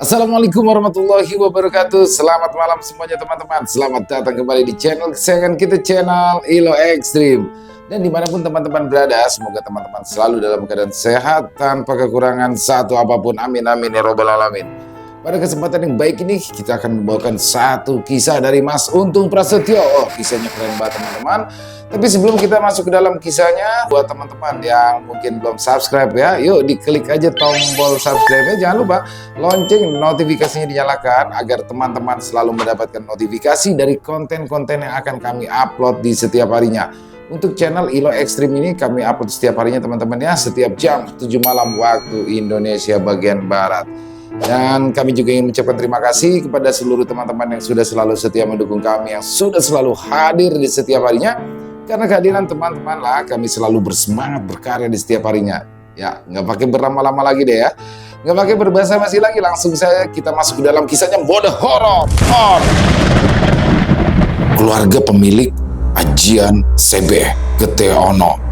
Assalamualaikum warahmatullahi wabarakatuh. Selamat malam semuanya teman-teman. Selamat datang kembali di channel kesayangan kita, channel Ilo Ekstrim. Dan dimanapun teman-teman berada, semoga teman-teman selalu dalam keadaan sehat tanpa kekurangan satu apapun. Amin amin ya robbal alamin. Pada kesempatan yang baik ini kita akan membawakan satu kisah dari Mas Untung Prasetyo. Oh, kisahnya keren banget teman-teman. Tapi sebelum kita masuk ke dalam kisahnya, buat teman-teman yang mungkin belum subscribe ya, yuk diklik aja tombol subscribe-nya. Jangan lupa lonceng notifikasinya dinyalakan agar teman-teman selalu mendapatkan notifikasi dari konten-konten yang akan kami upload di setiap harinya. Untuk channel Ilo Ekstrim ini kami upload setiap harinya teman-teman ya, setiap jam 7 malam waktu Indonesia bagian Barat. Dan kami juga ingin mengucapkan terima kasih kepada seluruh teman-teman yang sudah selalu setia mendukung kami, yang sudah selalu hadir di setiap harinya. Karena kehadiran teman-teman lah kami selalu bersemangat berkarya di setiap harinya. Ya, nggak pakai berlama-lama lagi deh ya. Nggak pakai berbahasa-basi lagi, langsung saja kita masuk ke dalam kisahnya mode horor. Keluarga pemilik Ajian Sebeh Gete Ono.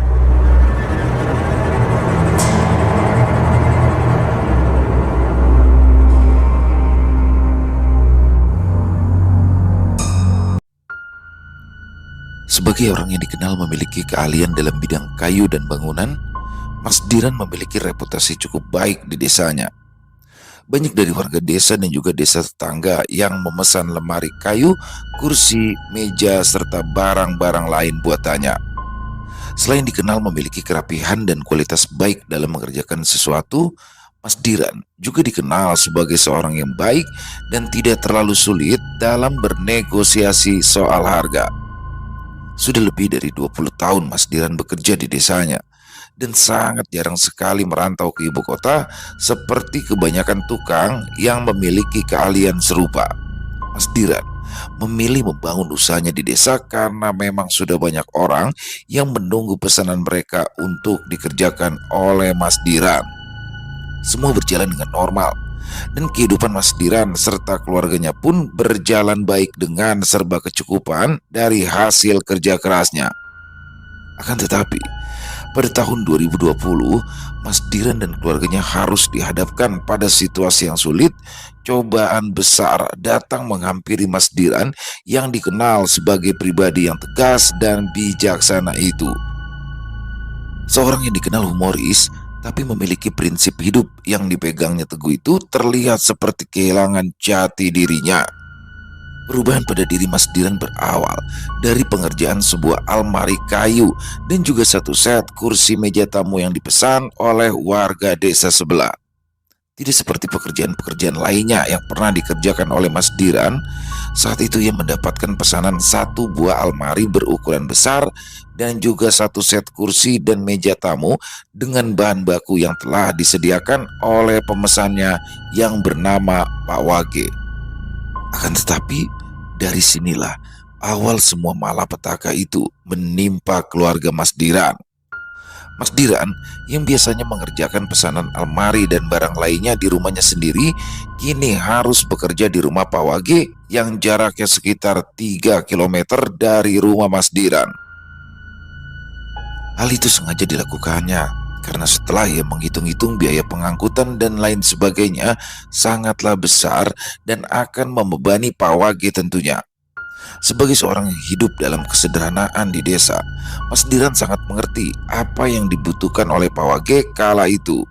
Sebagai orang yang dikenal memiliki keahlian dalam bidang kayu dan bangunan, Mas Diran memiliki reputasi cukup baik di desanya. Banyak dari warga desa dan juga desa tetangga yang memesan lemari kayu, kursi, meja, serta barang-barang lain buatannya. Selain dikenal memiliki kerapihan dan kualitas baik dalam mengerjakan sesuatu, Mas Diran juga dikenal sebagai seorang yang baik dan tidak terlalu sulit dalam bernegosiasi soal harga. Sudah lebih dari 20 tahun Mas Diran bekerja di desanya dan sangat jarang sekali merantau ke ibu kota seperti kebanyakan tukang yang memiliki keahlian serupa. Mas Diran memilih membangun usahanya di desa karena memang sudah banyak orang yang menunggu pesanan mereka untuk dikerjakan oleh Mas Diran. Semua berjalan dengan normal dan kehidupan Mas Diran serta keluarganya pun berjalan baik dengan serba kecukupan dari hasil kerja kerasnya. Akan tetapi, pada tahun 2020, Mas Diran dan keluarganya harus dihadapkan pada situasi yang sulit. Cobaan besar datang menghampiri Mas Diran yang dikenal sebagai pribadi yang tegas dan bijaksana itu. Seorang yang dikenal humoris, tapi memiliki prinsip hidup yang dipegangnya teguh itu terlihat seperti kehilangan jati dirinya. Perubahan pada diri Mas Diran berawal dari pengerjaan sebuah almari kayu dan juga satu set kursi meja tamu yang dipesan oleh warga desa sebelah. Tidak seperti pekerjaan-pekerjaan lainnya yang pernah dikerjakan oleh Mas Diran, saat itu ia mendapatkan pesanan satu buah almari berukuran besar dan juga satu set kursi dan meja tamu dengan bahan baku yang telah disediakan oleh pemesannya yang bernama Pak Wage. Akan tetapi, dari sinilah awal semua malapetaka itu menimpa keluarga Mas Diran. Mas Diran yang biasanya mengerjakan pesanan almari dan barang lainnya di rumahnya sendiri, kini harus bekerja di rumah Pak Wage yang jaraknya sekitar 3 km dari rumah Mas Diran. Hal itu sengaja dilakukannya karena setelah ia menghitung-hitung biaya pengangkutan dan lain sebagainya sangatlah besar dan akan membebani Pak Wage tentunya. Sebagai seorang yang hidup dalam kesederhanaan di desa, Mas Diran sangat mengerti apa yang dibutuhkan oleh Pak Wage kala itu.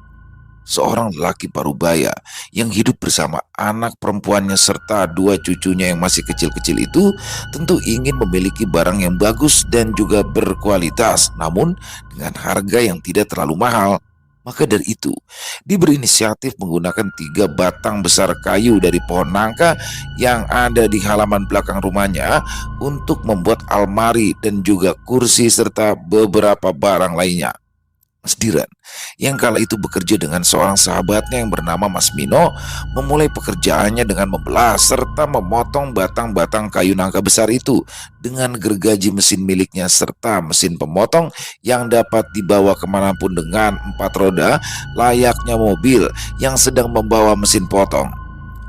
Seorang lelaki parubaya yang hidup bersama anak perempuannya serta 2 cucunya yang masih kecil-kecil itu tentu ingin memiliki barang yang bagus dan juga berkualitas, namun dengan harga yang tidak terlalu mahal. Maka dari itu, dia berinisiatif menggunakan 3 batang besar kayu dari pohon nangka yang ada di halaman belakang rumahnya untuk membuat almari dan juga kursi serta beberapa barang lainnya. Mas Diran yang kala itu bekerja dengan seorang sahabatnya yang bernama Mas Mino memulai pekerjaannya dengan membelah serta memotong batang-batang kayu nangka besar itu dengan gergaji mesin miliknya serta mesin pemotong yang dapat dibawa kemanapun dengan 4 roda layaknya mobil yang sedang membawa mesin potong.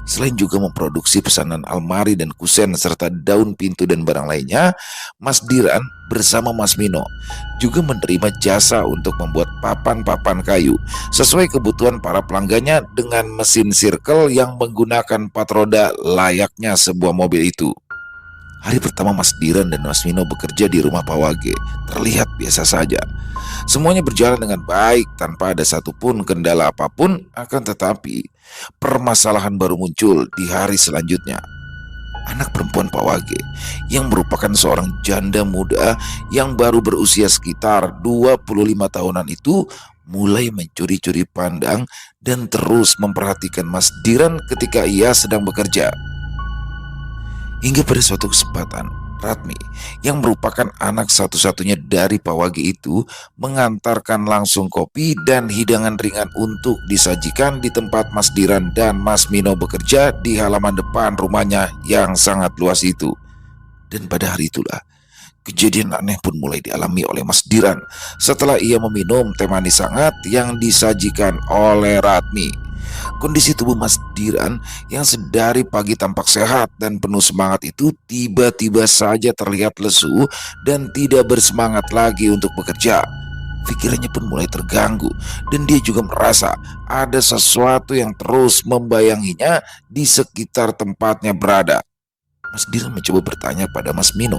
Selain juga memproduksi pesanan almari dan kusen serta daun pintu dan barang lainnya, Mas Diran bersama Mas Mino juga menerima jasa untuk membuat papan-papan kayu sesuai kebutuhan para pelanggannya dengan mesin circle yang menggunakan 4 roda layaknya sebuah mobil itu. Hari pertama Mas Diran dan Mas Mino bekerja di rumah Pak Wage terlihat biasa saja. Semuanya berjalan dengan baik tanpa ada satupun kendala apapun, akan tetapi permasalahan baru muncul di hari selanjutnya. Anak perempuan Pak Wage yang merupakan seorang janda muda yang baru berusia sekitar 25 tahunan itu mulai mencuri-curi pandang dan terus memperhatikan Mas Diran ketika ia sedang bekerja. Hingga pada suatu kesempatan, Ratmi yang merupakan anak satu-satunya dari Pak Wage itu mengantarkan langsung kopi dan hidangan ringan untuk disajikan di tempat Mas Diran dan Mas Mino bekerja di halaman depan rumahnya yang sangat luas itu. Dan pada hari itulah kejadian aneh pun mulai dialami oleh Mas Diran setelah ia meminum teh manis hangat yang disajikan oleh Ratmi. Kondisi tubuh Mas Diran yang sedari pagi tampak sehat dan penuh semangat itu tiba-tiba saja terlihat lesu dan tidak bersemangat lagi untuk bekerja. Pikirannya pun mulai terganggu dan dia juga merasa ada sesuatu yang terus membayanginya di sekitar tempatnya berada. Mas Diran mencoba bertanya pada Mas Mino,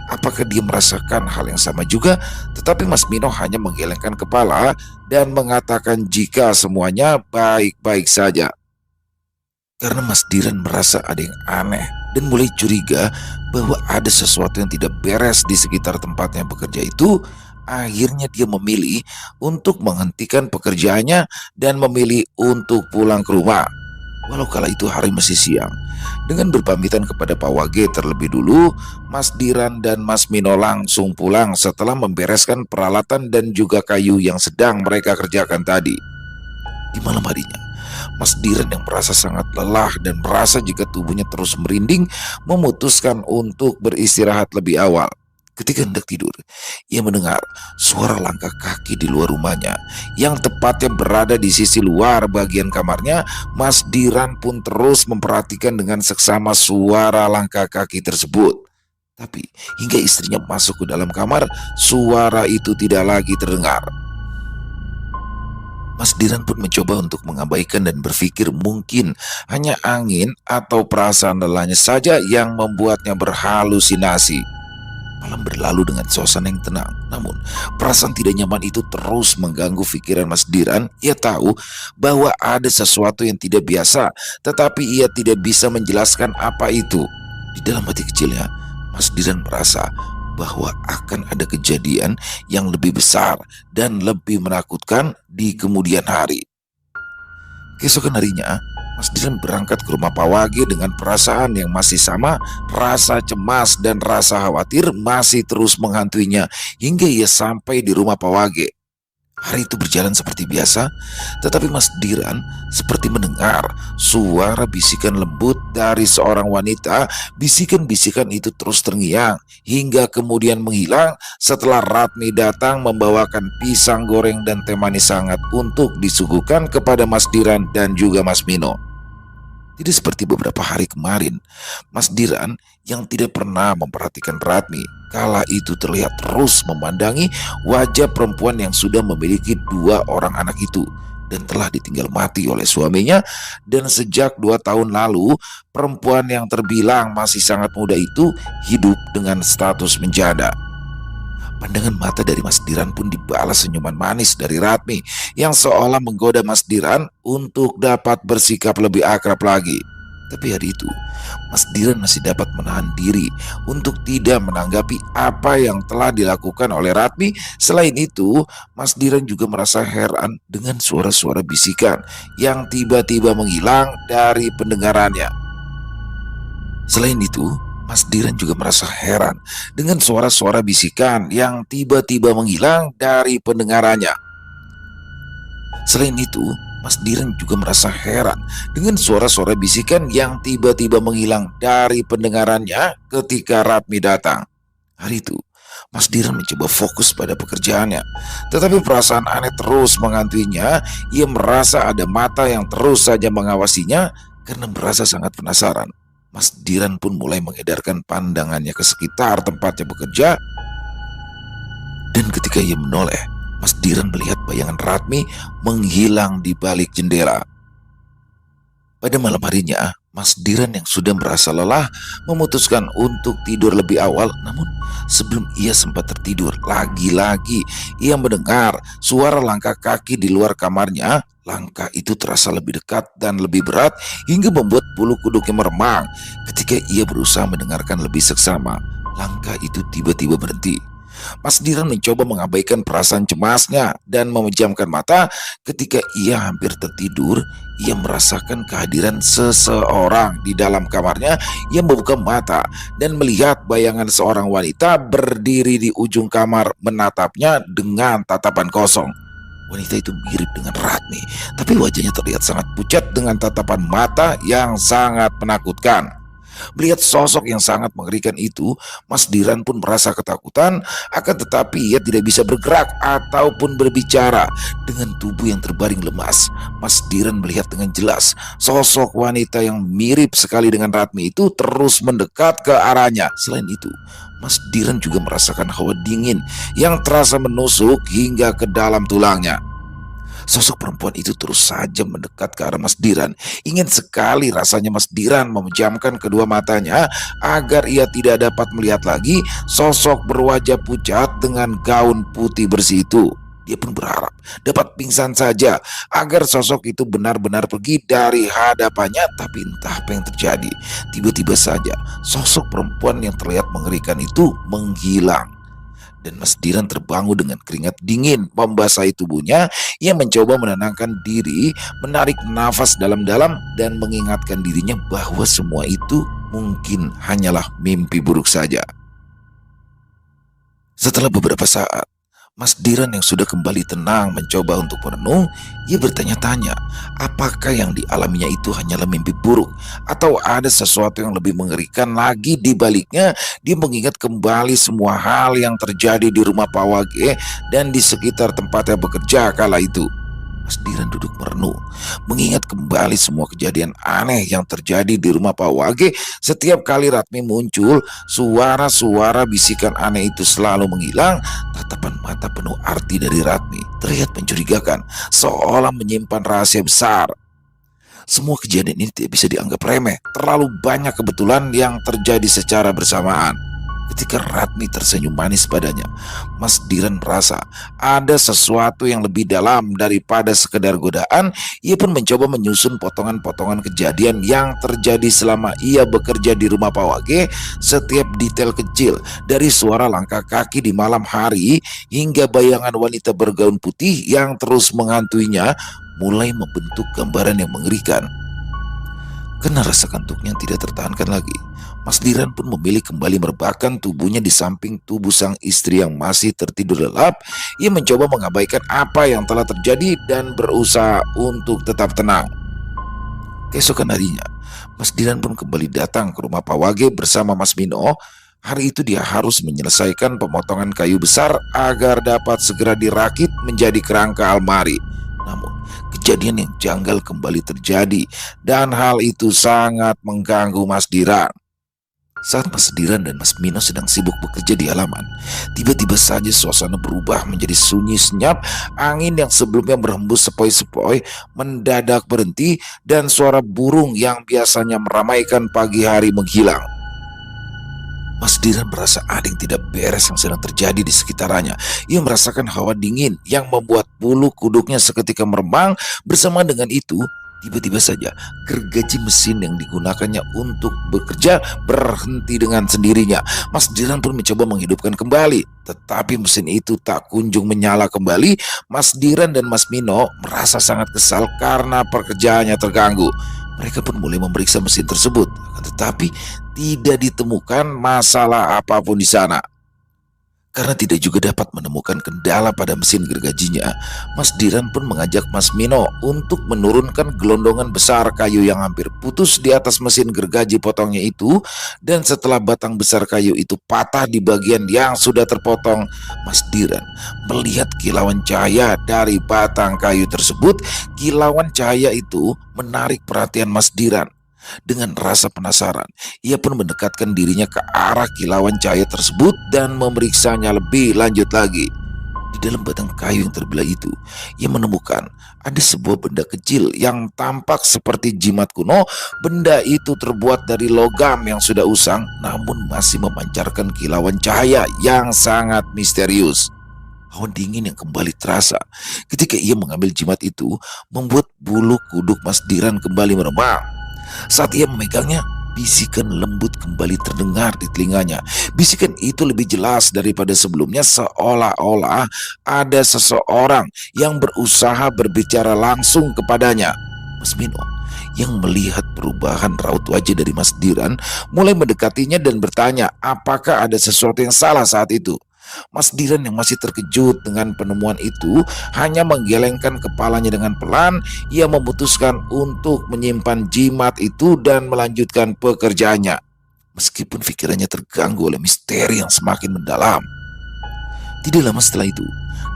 apakah dia merasakan hal yang sama juga? Tetapi Mas Mino hanya menggelengkan kepala dan mengatakan jika semuanya baik-baik saja. Karena Mas Diran merasa ada yang aneh dan mulai curiga bahwa ada sesuatu yang tidak beres di sekitar tempatnya bekerja itu, akhirnya dia memilih untuk menghentikan pekerjaannya dan memilih untuk pulang ke rumah. Walau kala itu hari masih siang, dengan berpamitan kepada Pak Wage terlebih dulu, Mas Diran dan Mas Mino langsung pulang setelah membereskan peralatan dan juga kayu yang sedang mereka kerjakan tadi. Di malam harinya, Mas Diran yang merasa sangat lelah dan merasa jika tubuhnya terus merinding, memutuskan untuk beristirahat lebih awal. Ketika hendak tidur, ia mendengar suara langkah kaki di luar rumahnya yang tepatnya berada di sisi luar bagian kamarnya. Mas Diran pun terus memperhatikan dengan seksama suara langkah kaki tersebut. Tapi hingga istrinya masuk ke dalam kamar, suara itu tidak lagi terdengar. Mas Diran pun mencoba untuk mengabaikan dan berpikir mungkin hanya angin atau perasaan lelahnya saja yang membuatnya berhalusinasi. Malam berlalu dengan suasana yang tenang, namun perasaan tidak nyaman itu terus mengganggu pikiran Mas Diran. Ia tahu bahwa ada sesuatu yang tidak biasa, tetapi ia tidak bisa menjelaskan apa itu. Di dalam hati kecilnya, Mas Diran merasa bahwa akan ada kejadian yang lebih besar dan lebih menakutkan di kemudian hari. Keesokan harinya, Mas Diran berangkat ke rumah Pak Wage dengan perasaan yang masih sama. Rasa cemas dan rasa khawatir masih terus menghantuinya hingga ia sampai di rumah Pak Wage. Hari itu berjalan seperti biasa, tetapi Mas Diran seperti mendengar suara bisikan lembut dari seorang wanita. Bisikan-bisikan itu terus terngiang hingga kemudian menghilang setelah Ratmi datang membawakan pisang goreng dan teh manis hangat untuk disuguhkan kepada Mas Diran dan juga Mas Mino. Tidak seperti beberapa hari kemarin, Mas Diran yang tidak pernah memperhatikan Ratmi kala itu terlihat terus memandangi wajah perempuan yang sudah memiliki 2 orang anak itu dan telah ditinggal mati oleh suaminya. Dan sejak 2 tahun lalu, perempuan yang terbilang masih sangat muda itu hidup dengan status menjanda. Pandangan mata dari Mas Diran pun dibalas senyuman manis dari Ratmi yang seolah menggoda Mas Diran untuk dapat bersikap lebih akrab lagi. Tapi hari itu, Mas Diran masih dapat menahan diri untuk tidak menanggapi apa yang telah dilakukan oleh Ratmi. Selain itu, Mas Diran juga merasa heran dengan suara-suara bisikan yang tiba-tiba menghilang dari pendengarannya. Selain itu, Mas Diran juga merasa heran dengan suara-suara bisikan yang tiba-tiba menghilang dari pendengarannya. Selain itu, Mas Diran juga merasa heran dengan suara-suara bisikan yang tiba-tiba menghilang dari pendengarannya ketika Ratmi datang. Hari itu, Mas Diran mencoba fokus pada pekerjaannya, tetapi perasaan aneh terus menghantuinya. Ia merasa ada mata yang terus saja mengawasinya. Karena merasa sangat penasaran, Mas Diran pun mulai mengedarkan pandangannya ke sekitar tempatnya bekerja, dan ketika ia menoleh, Mas Diran melihat bayangan Ratmi menghilang di balik jendela. Pada malam harinya, Mas Diran yang sudah merasa lelah memutuskan untuk tidur lebih awal. Namun sebelum ia sempat tertidur, lagi-lagi ia mendengar suara langkah kaki di luar kamarnya. Langkah itu terasa lebih dekat dan lebih berat hingga membuat bulu kuduknya meremang. Ketika ia berusaha mendengarkan lebih seksama, langkah itu tiba-tiba berhenti. Mas Diran mencoba mengabaikan perasaan cemasnya dan memejamkan mata. Ketika ia hampir tertidur, ia merasakan kehadiran seseorang di dalam kamarnya. Ia membuka mata dan melihat bayangan seorang wanita berdiri di ujung kamar menatapnya dengan tatapan kosong. Wanita itu mirip dengan Ratmi, tapi wajahnya terlihat sangat pucat dengan tatapan mata yang sangat menakutkan. Melihat sosok yang sangat mengerikan itu, Mas Diran pun merasa ketakutan, akan tetapi ia tidak bisa bergerak ataupun berbicara. Dengan tubuh yang terbaring lemas, Mas Diran melihat dengan jelas sosok wanita yang mirip sekali dengan Ratmi itu terus mendekat ke arahnya. Selain itu, Mas Diran juga merasakan hawa dingin yang terasa menusuk hingga ke dalam tulangnya. Sosok perempuan itu terus saja mendekat ke arah Mas Diran. Ingin sekali rasanya Mas Diran memejamkan kedua matanya agar ia tidak dapat melihat lagi sosok berwajah pucat dengan gaun putih bersih itu. Dia pun berharap dapat pingsan saja agar sosok itu benar-benar pergi dari hadapannya. Tapi entah apa yang terjadi, tiba-tiba saja sosok perempuan yang terlihat mengerikan itu menghilang. Dan Mas Diran terbangun dengan keringat dingin membasahi tubuhnya. Ia mencoba menenangkan diri, menarik nafas dalam-dalam, dan mengingatkan dirinya bahwa semua itu mungkin hanyalah mimpi buruk saja. Setelah beberapa saat, Mas Diran yang sudah kembali tenang mencoba untuk merenung. Ia bertanya-tanya, apakah yang dialaminya itu hanyalah mimpi buruk atau ada sesuatu yang lebih mengerikan lagi di baliknya. Dia mengingat kembali semua hal yang terjadi di rumah Pak Wage dan di sekitar tempatnya bekerja kala itu. Mas Diran duduk merenung, mengingat kembali semua kejadian aneh yang terjadi di rumah Pak Wage. Setiap kali Ratmi muncul, suara-suara bisikan aneh itu selalu menghilang. Tatapan mata penuh arti dari Ratmi terlihat mencurigakan, seolah menyimpan rahasia besar. Semua kejadian ini tidak bisa dianggap remeh. Terlalu banyak kebetulan yang terjadi secara bersamaan. Ketika Ratmi tersenyum manis padanya, Mas Diran merasa ada sesuatu yang lebih dalam daripada sekedar godaan. Ia pun mencoba menyusun potongan-potongan kejadian yang terjadi selama ia bekerja di rumah Pak Wage. Setiap detail kecil, dari suara langkah kaki di malam hari hingga bayangan wanita bergaun putih yang terus menghantuinya, mulai membentuk gambaran yang mengerikan. Karena rasa kantuknya tidak tertahankan lagi, Mas Diran pun memilih kembali merebahkan tubuhnya di samping tubuh sang istri yang masih tertidur lelap. Ia mencoba mengabaikan apa yang telah terjadi dan berusaha untuk tetap tenang. Keesokan harinya, Mas Diran pun kembali datang ke rumah Pak Wage bersama Mas Mino. Hari itu dia harus menyelesaikan pemotongan kayu besar agar dapat segera dirakit menjadi kerangka almari. Namun, kejadian yang janggal kembali terjadi dan hal itu sangat mengganggu Mas Diran. Saat Mas Diran dan Mas Mino sedang sibuk bekerja di halaman, tiba-tiba saja suasana berubah menjadi sunyi senyap. Angin yang sebelumnya berhembus sepoi-sepoi mendadak berhenti dan suara burung yang biasanya meramaikan pagi hari menghilang. Mas Diran merasa ada yang tidak beres yang sedang terjadi di sekitarnya. Ia merasakan hawa dingin yang membuat bulu kuduknya seketika meremang. Bersama dengan itu, tiba-tiba saja gergaji mesin yang digunakannya untuk bekerja berhenti dengan sendirinya. Mas Diran pun mencoba menghidupkan kembali, tetapi mesin itu tak kunjung menyala kembali. Mas Diran dan Mas Mino merasa sangat kesal karena pekerjaannya terganggu. Mereka pun mulai memeriksa mesin tersebut, tetapi tidak ditemukan masalah apapun di sana. Karena tidak juga dapat menemukan kendala pada mesin gergajinya, Mas Diran pun mengajak Mas Mino untuk menurunkan gelondongan besar kayu yang hampir putus di atas mesin gergaji potongnya itu. Dan setelah batang besar kayu itu patah di bagian yang sudah terpotong, Mas Diran melihat kilauan cahaya dari batang kayu tersebut. Kilauan cahaya itu menarik perhatian Mas Diran. Dengan rasa penasaran, ia pun mendekatkan dirinya ke arah kilauan cahaya tersebut dan memeriksanya lebih lanjut lagi. Di dalam batang kayu yang terbelah itu, ia menemukan ada sebuah benda kecil yang tampak seperti jimat kuno. Benda itu terbuat dari logam yang sudah usang, namun masih memancarkan kilauan cahaya yang sangat misterius. Hawa dingin yang kembali terasa ketika ia mengambil jimat itu membuat bulu kuduk Mas Diran kembali meremang. Saat ia memegangnya, bisikan lembut kembali terdengar di telinganya. Bisikan itu lebih jelas daripada sebelumnya, seolah-olah ada seseorang yang berusaha berbicara langsung kepadanya. Mas Mino yang melihat perubahan raut wajah dari Mas Diran mulai mendekatinya dan bertanya apakah ada sesuatu yang salah saat itu. Mas Diran yang masih terkejut dengan penemuan itu hanya menggelengkan kepalanya dengan pelan. Ia memutuskan untuk menyimpan jimat itu dan melanjutkan pekerjaannya. Meskipun pikirannya terganggu oleh misteri yang semakin mendalam. Tidak lama setelah itu,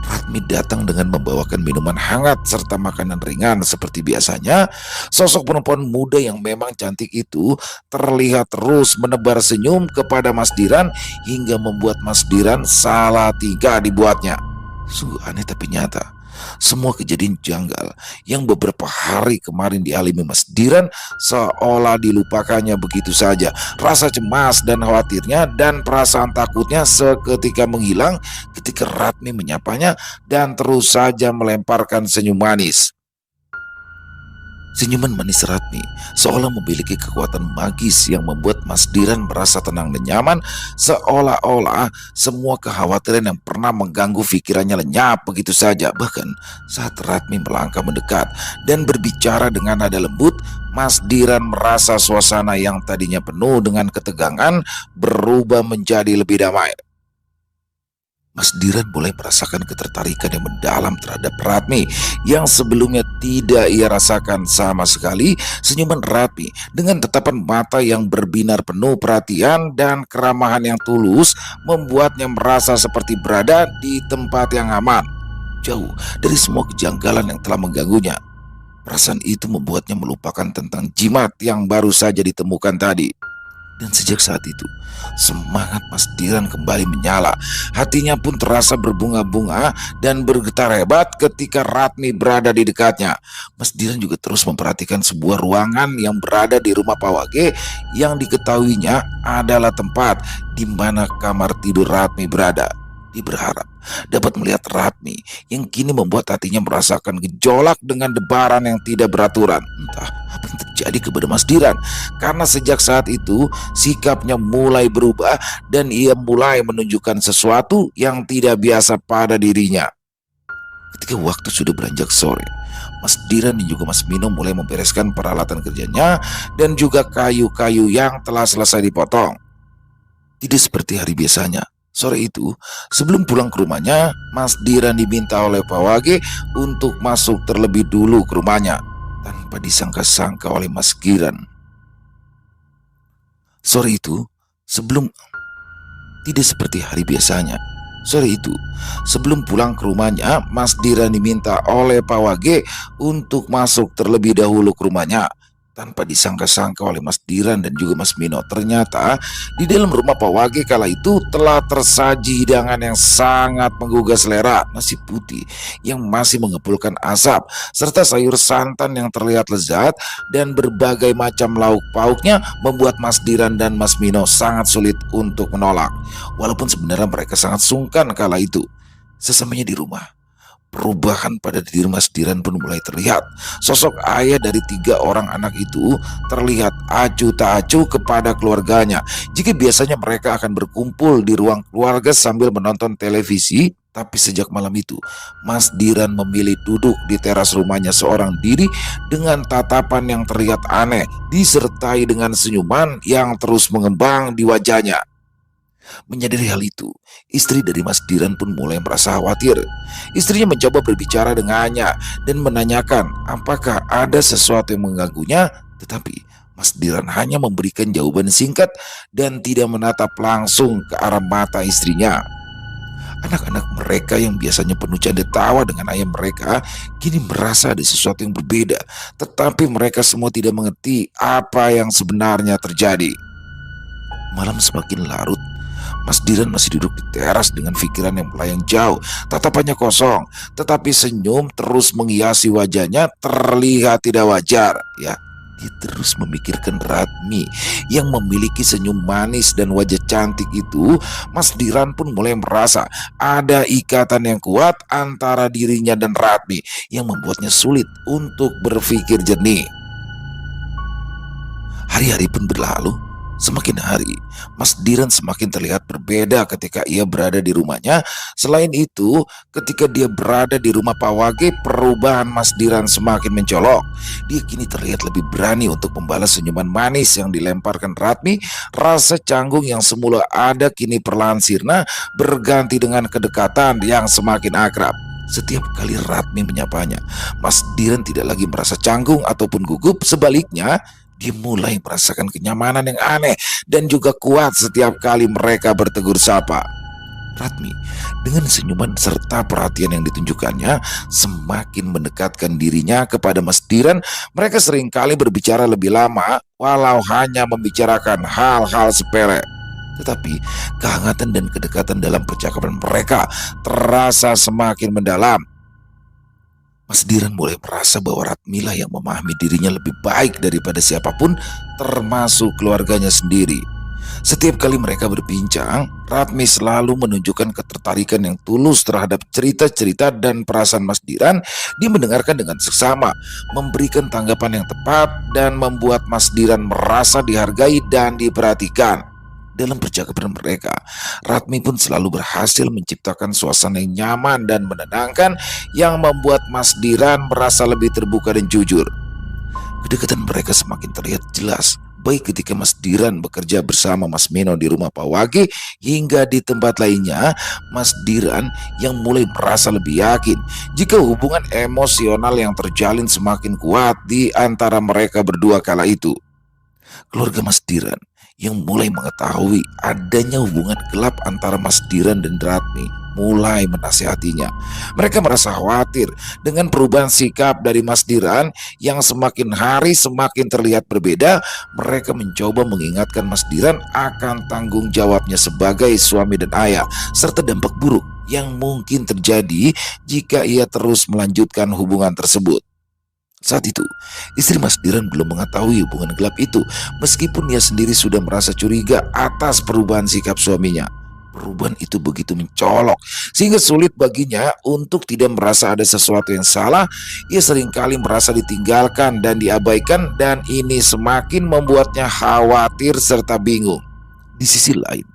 Ratmi datang dengan membawakan minuman hangat serta makanan ringan seperti biasanya. Sosok perempuan muda yang memang cantik itu terlihat terus menebar senyum kepada Mas Diran hingga membuat Mas Diran salah tingkah dibuatnya. Sungguh aneh tapi nyata. Semua kejadian janggal yang beberapa hari kemarin dialami Mas Diran seolah dilupakannya begitu saja. Rasa cemas dan khawatirnya dan perasaan takutnya seketika menghilang ketika Ratmi menyapanya dan terus saja melemparkan senyum manis. Senyuman manis Ratmi seolah memiliki kekuatan magis yang membuat Mas Diran merasa tenang dan nyaman, seolah-olah semua kekhawatiran yang pernah mengganggu pikirannya lenyap begitu saja. Bahkan saat Ratmi melangkah mendekat dan berbicara dengan nada lembut, Mas Diran merasa suasana yang tadinya penuh dengan ketegangan berubah menjadi lebih damai. Mas Diran mulai merasakan ketertarikan yang mendalam terhadap Ratmi yang sebelumnya tidak ia rasakan sama sekali. Senyuman Ratmi dengan tatapan mata yang berbinar penuh perhatian dan keramahan yang tulus membuatnya merasa seperti berada di tempat yang aman, jauh dari semua kejanggalan yang telah mengganggunya. Perasaan itu membuatnya melupakan tentang jimat yang baru saja ditemukan tadi. Dan sejak saat itu, semangat Mas Diran kembali menyala. Hatinya pun terasa berbunga-bunga dan bergetar hebat ketika Ratmi berada di dekatnya. Mas Diran juga terus memperhatikan sebuah ruangan yang berada di rumah Pak Wage yang diketahuinya adalah tempat di mana kamar tidur Ratmi berada. Dia berharap dapat melihat Ratmi yang kini membuat hatinya merasakan gejolak dengan debaran yang tidak beraturan. Entah apa yang terjadi kepada Mas Diran, karena sejak saat itu sikapnya mulai berubah dan ia mulai menunjukkan sesuatu yang tidak biasa pada dirinya. Ketika waktu sudah beranjak sore, Mas Diran dan juga Mas Mino mulai membereskan peralatan kerjanya dan juga kayu-kayu yang telah selesai dipotong. Tidak seperti hari biasanya. Sore itu, sebelum pulang ke rumahnya, Mas Diran diminta oleh Pak Wage untuk masuk terlebih dulu ke rumahnya tanpa disangka-sangka oleh Mas Diran. Sore itu, tidak seperti hari biasanya. Sore itu, sebelum pulang ke rumahnya, Mas Diran diminta oleh Pak Wage untuk masuk terlebih dahulu ke rumahnya tanpa disangka-sangka oleh Mas Diran dan juga Mas Mino. Ternyata di dalam rumah Pak Wage kala itu telah tersaji hidangan yang sangat menggugah selera. Nasi putih yang masih mengepulkan asap serta sayur santan yang terlihat lezat dan berbagai macam lauk pauknya membuat Mas Diran dan Mas Mino sangat sulit untuk menolak. Walaupun sebenarnya mereka sangat sungkan kala itu. Sesamanya di rumah, perubahan pada diri Mas Diran pun mulai terlihat. Sosok ayah dari 3 orang anak itu terlihat acuh tak acuh kepada keluarganya. Jika biasanya mereka akan berkumpul di ruang keluarga sambil menonton televisi, tapi sejak malam itu Mas Diran memilih duduk di teras rumahnya seorang diri dengan tatapan yang terlihat aneh disertai dengan senyuman yang terus mengembang di wajahnya. Menyadari hal itu, istri dari Mas Diran pun mulai merasa khawatir. Istrinya mencoba berbicara dengannya dan menanyakan apakah ada sesuatu yang mengganggunya, tetapi Mas Diran hanya memberikan jawaban singkat dan tidak menatap langsung ke arah mata istrinya. Anak-anak mereka yang biasanya penuh canda tawa dengan ayah mereka kini merasa ada sesuatu yang berbeda, tetapi mereka semua tidak mengerti apa yang sebenarnya terjadi. Malam semakin larut. Mas Diran masih duduk di teras dengan pikiran yang melayang jauh. Tatapannya kosong, tetapi senyum terus menghiasi wajahnya terlihat tidak wajar. Ya, dia terus memikirkan Ratmi yang memiliki senyum manis dan wajah cantik itu. Mas Diran pun mulai merasa ada ikatan yang kuat antara dirinya dan Ratmi yang membuatnya sulit untuk berpikir jernih. Hari-hari pun berlalu. Semakin hari, Mas Diran semakin terlihat berbeda ketika ia berada di rumahnya. Selain itu, ketika dia berada di rumah Pak Wage, perubahan Mas Diran semakin mencolok. Dia kini terlihat lebih berani untuk membalas senyuman manis yang dilemparkan Ratmi. Rasa canggung yang semula ada kini perlahan sirna, berganti dengan kedekatan yang semakin akrab. Setiap kali Ratmi menyapanya, Mas Diran tidak lagi merasa canggung ataupun gugup. Sebaliknya, dia mulai merasakan kenyamanan yang aneh dan juga kuat setiap kali mereka bertegur sapa. Ratmi, dengan senyuman serta perhatian yang ditunjukkannya, semakin mendekatkan dirinya kepada Mas Diran. Mereka seringkali berbicara lebih lama, walau hanya membicarakan hal-hal sepele. Tetapi kehangatan dan kedekatan dalam percakapan mereka terasa semakin mendalam. Mas Diran mulai merasa bahwa Ratmila yang memahami dirinya lebih baik daripada siapapun, termasuk keluarganya sendiri. Setiap kali mereka berbincang, Ratmi selalu menunjukkan ketertarikan yang tulus terhadap cerita-cerita dan perasaan Mas Diran. Dia mendengarkan dengan seksama, memberikan tanggapan yang tepat, dan membuat Mas Diran merasa dihargai dan diperhatikan. Dalam percakapan mereka, Ratmi pun selalu berhasil menciptakan suasana yang nyaman dan menenangkan yang membuat Mas Diran merasa lebih terbuka dan jujur. Kedekatan mereka semakin terlihat jelas, baik ketika Mas Diran bekerja bersama Mas Meno di rumah Pak Wage hingga di tempat lainnya. Mas Diran yang mulai merasa lebih yakin jika hubungan emosional yang terjalin semakin kuat di antara mereka berdua kala itu. Keluarga Mas Diran yang mulai mengetahui adanya hubungan gelap antara Mas Diran dan Ratmi mulai menasihatinya. Mereka merasa khawatir dengan perubahan sikap dari Mas Diran yang semakin hari semakin terlihat berbeda. Mereka mencoba mengingatkan Mas Diran akan tanggung jawabnya sebagai suami dan ayah, serta dampak buruk yang mungkin terjadi jika ia terus melanjutkan hubungan tersebut. Saat itu, istri Mas Diran belum mengetahui hubungan gelap itu, meskipun ia sendiri sudah merasa curiga atas perubahan sikap suaminya. Perubahan itu begitu mencolok, sehingga sulit baginya untuk tidak merasa ada sesuatu yang salah. Ia seringkali merasa ditinggalkan dan diabaikan, dan ini semakin membuatnya khawatir serta bingung. Di sisi lain,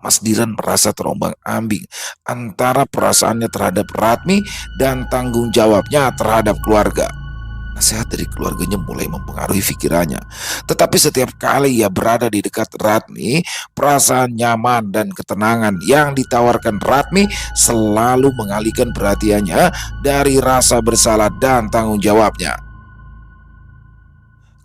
Mas Diran merasa terombang-ambing antara perasaannya terhadap Ratmi dan tanggung jawabnya terhadap keluarga. Nasihat dari keluarganya mulai mempengaruhi pikirannya. Tetapi setiap kali ia berada di dekat Ratmi, perasaan nyaman dan ketenangan yang ditawarkan Ratmi selalu mengalihkan perhatiannya dari rasa bersalah dan tanggung jawabnya.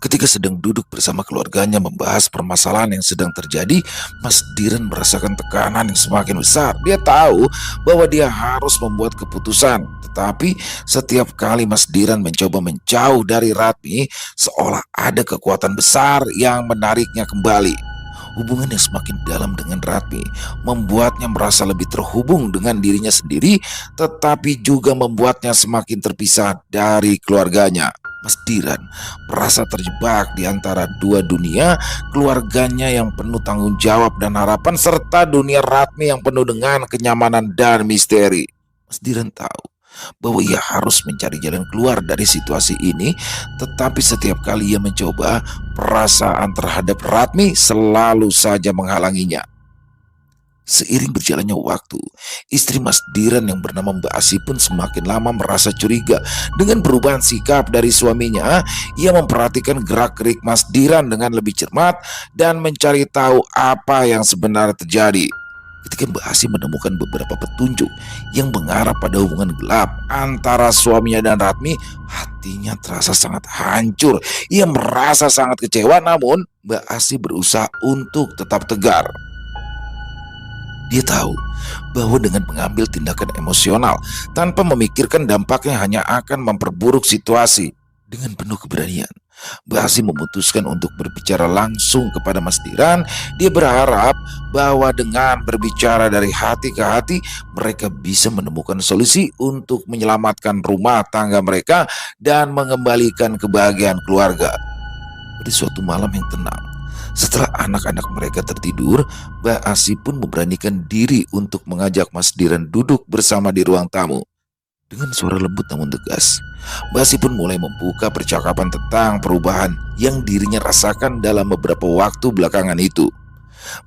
Ketika sedang duduk bersama keluarganya membahas permasalahan yang sedang terjadi, Mas Diran merasakan tekanan yang semakin besar. Dia tahu bahwa dia harus membuat keputusan, tetapi setiap kali Mas Diran mencoba menjauh dari Ratmi, seolah ada kekuatan besar yang menariknya kembali. Hubungan yang semakin dalam dengan Ratmi membuatnya merasa lebih terhubung dengan dirinya sendiri, tetapi juga membuatnya semakin terpisah dari keluarganya. Mas Diran merasa terjebak di antara dua dunia, keluarganya yang penuh tanggung jawab dan harapan, serta dunia Ratmi yang penuh dengan kenyamanan dan misteri. Mas Diran tahu bahwa ia harus mencari jalan keluar dari situasi ini, tetapi setiap kali ia mencoba, perasaan terhadap Ratmi selalu saja menghalanginya. Seiring berjalannya waktu, istri Mas Diran yang bernama Mbak Asi pun semakin lama merasa curiga dengan perubahan sikap dari suaminya. Ia memperhatikan gerak-gerik Mas Diran dengan lebih cermat dan mencari tahu apa yang sebenarnya terjadi. Ketika Mbak Asih menemukan beberapa petunjuk yang mengarah pada hubungan gelap antara suaminya dan Ratmi, hatinya terasa sangat hancur. Ia merasa sangat kecewa, namun Mbak Asih berusaha untuk tetap tegar. Dia tahu bahwa dengan mengambil tindakan emosional tanpa memikirkan dampaknya hanya akan memperburuk situasi. Dengan penuh keberanian, Mbak Asih memutuskan untuk berbicara langsung kepada Mas Diran. Dia berharap bahwa dengan berbicara dari hati ke hati, mereka bisa menemukan solusi untuk menyelamatkan rumah tangga mereka dan mengembalikan kebahagiaan keluarga. Pada suatu malam yang tenang, setelah anak-anak mereka tertidur, Mbak Asih pun memberanikan diri untuk mengajak Mas Diran duduk bersama di ruang tamu. Dengan suara lembut namun tegas, Mbak Asih pun mulai membuka percakapan tentang perubahan yang dirinya rasakan dalam beberapa waktu belakangan itu.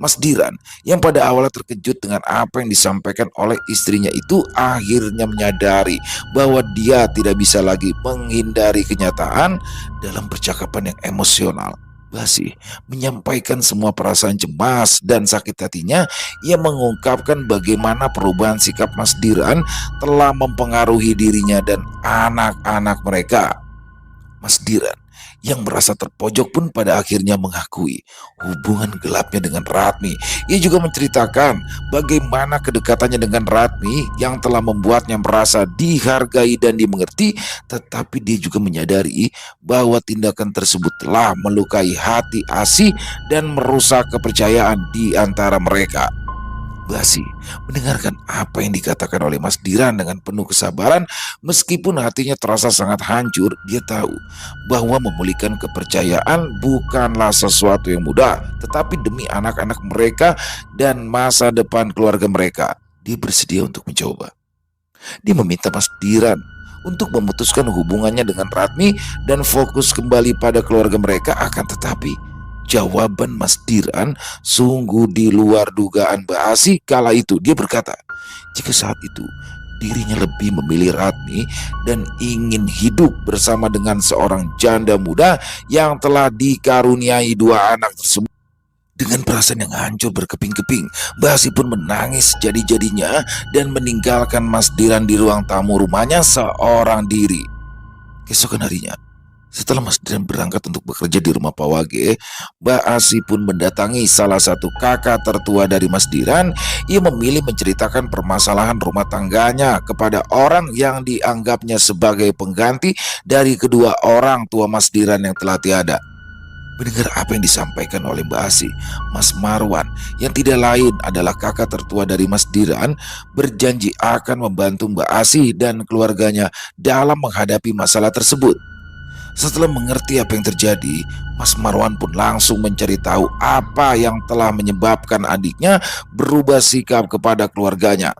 Mas Diran yang pada awalnya terkejut dengan apa yang disampaikan oleh istrinya itu akhirnya menyadari bahwa dia tidak bisa lagi menghindari kenyataan. Dalam percakapan yang emosional, Basi menyampaikan semua perasaan cemas dan sakit hatinya. Ia mengungkapkan bagaimana perubahan sikap Mas Diran telah mempengaruhi dirinya dan anak-anak mereka. Mas Diran yang merasa terpojok pun pada akhirnya mengakui hubungan gelapnya dengan Ratmi. Ia juga menceritakan bagaimana kedekatannya dengan Ratmi yang telah membuatnya merasa dihargai dan dimengerti, tetapi dia juga menyadari bahwa tindakan tersebut telah melukai hati Asih dan merusak kepercayaan di antara mereka. Basi mendengarkan apa yang dikatakan oleh Mas Diran dengan penuh kesabaran. Meskipun hatinya terasa sangat hancur, dia tahu bahwa memulihkan kepercayaan bukanlah sesuatu yang mudah, tetapi demi anak-anak mereka dan masa depan keluarga mereka, dia bersedia untuk mencoba. Dia meminta Mas Diran untuk memutuskan hubungannya dengan Ratmi dan fokus kembali pada keluarga mereka. Akan tetapi jawaban Mas Diran sungguh di luar dugaan Mbak Asih kala itu. Dia berkata, jika saat itu dirinya lebih memilih Ratmi dan ingin hidup bersama dengan seorang janda muda yang telah dikaruniai dua anak tersebut. Dengan perasaan yang hancur berkeping-keping, Mbak Asih pun menangis jadi-jadinya dan meninggalkan Mas Diran di ruang tamu rumahnya seorang diri. Keesokan harinya, setelah Mas Diran berangkat untuk bekerja di rumah Pak Wage, Mbak Asih pun mendatangi salah satu kakak tertua dari Mas Diran. Ia memilih menceritakan permasalahan rumah tangganya kepada orang yang dianggapnya sebagai pengganti dari kedua orang tua Mas Diran yang telah tiada. Mendengar apa yang disampaikan oleh Mbak Asih, Mas Marwan yang tidak lain adalah kakak tertua dari Mas Diran berjanji akan membantu Mbak Asih dan keluarganya dalam menghadapi masalah tersebut. Setelah mengerti apa yang terjadi, Mas Marwan pun langsung mencari tahu apa yang telah menyebabkan adiknya berubah sikap kepada keluarganya.